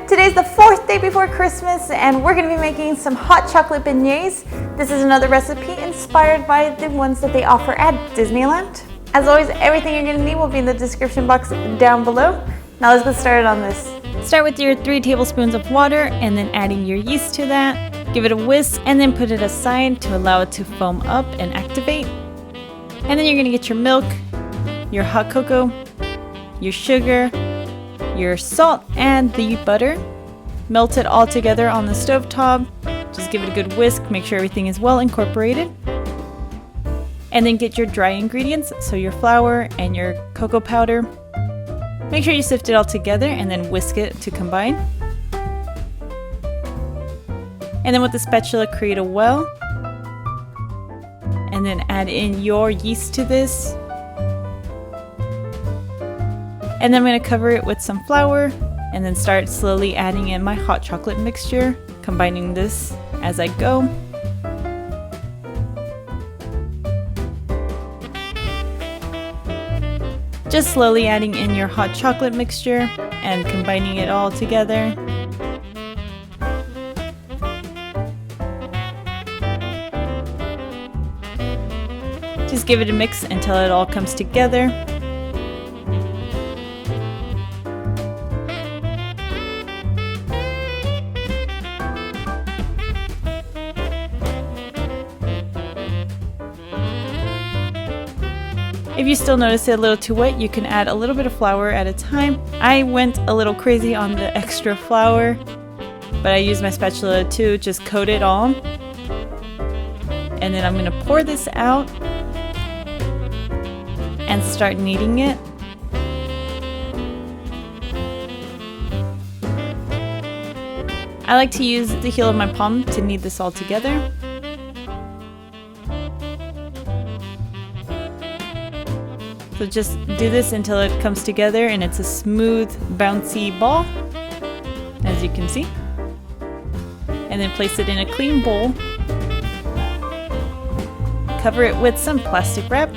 Today's the 4th day before Christmas and we're going to be making some hot chocolate beignets. This is another recipe inspired by the ones that they offer at Disneyland. As always, everything you're going to need will be in the description box down below. Now let's get started on this. Start with your 3 tablespoons of water and then adding your yeast to that. Give it a whisk and then put it aside to allow it to foam up and activate. And then you're going to get your milk, your hot cocoa, your sugar, your salt, and the butter. Melt it all together on the stove top. Just give it a good whisk, make sure everything is well incorporated. And then get your dry ingredients, so your flour and your cocoa powder. Make sure you sift it all together and then whisk it to combine. And then with the spatula, create a well. And then add in your yeast to this. And then I'm going to cover it with some flour and then start slowly adding in my hot chocolate mixture, combining this as I go. Just slowly adding in your hot chocolate mixture and combining it all together. Just give it a mix until it all comes together. If you still notice it a little too wet, you can add a little bit of flour at a time. I went a little crazy on the extra flour, but I used my spatula to just coat it all. And then I'm going to pour this out and start kneading it. I like to use the heel of my palm to knead this all together. So just do this until it comes together and it's a smooth, bouncy ball, as you can see. And then place it in a clean bowl. Cover it with some plastic wrap.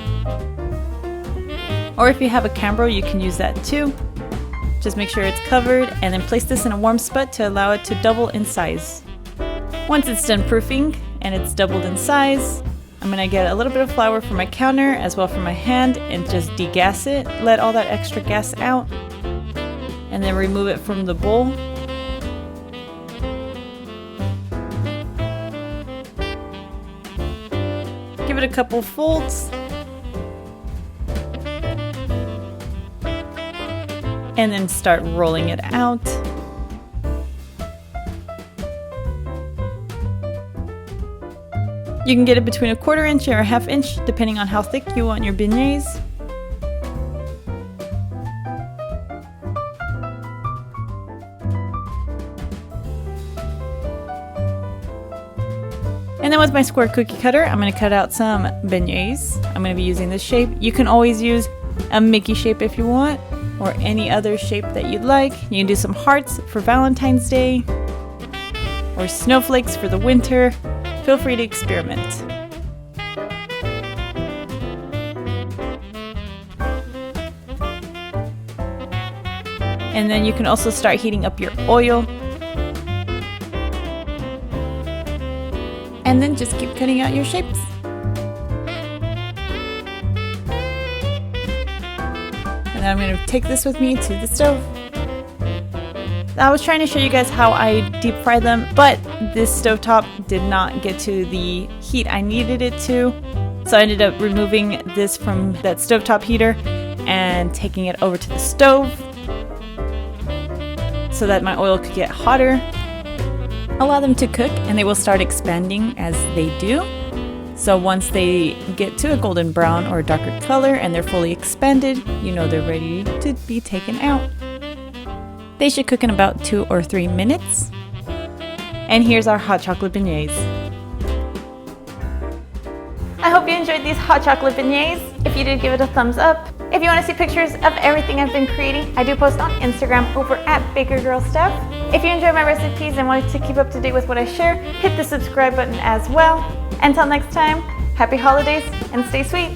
Or if you have a Cambro, you can use that too. Just make sure it's covered and then place this in a warm spot to allow it to double in size. Once it's done proofing and it's doubled in size, I'm going to get a little bit of flour from my counter as well from my hand and just degas it. Let all that extra gas out and then remove it from the bowl. Give it a couple folds and then start rolling it out. You can get it between 1/4 inch or 1/2 inch, depending on how thick you want your beignets. And then with my square cookie cutter, I'm going to cut out some beignets. I'm going to be using this shape. You can always use a Mickey shape if you want, or any other shape that you'd like. You can do some hearts for Valentine's Day, or snowflakes for the winter. Feel free to experiment. And then you can also start heating up your oil. And then just keep cutting out your shapes. And then I'm going to take this with me to the stove. I was trying to show you guys how I deep fry them, but this stovetop did not get to the heat I needed it to. So I ended up removing this from that stovetop heater and taking it over to the stove so that my oil could get hotter. Allow them to cook and they will start expanding as they do. So once they get to a golden brown or a darker color and they're fully expanded, you know they're ready to be taken out. They should cook in about 2 or 3 minutes. And here's our hot chocolate beignets. I hope you enjoyed these hot chocolate beignets. If you did, give it a thumbs up. If you want to see pictures of everything I've been creating, I do post on Instagram over at BakerGirlSteph. If you enjoy my recipes and want to keep up to date with what I share, hit the subscribe button as well. Until next time, happy holidays and stay sweet.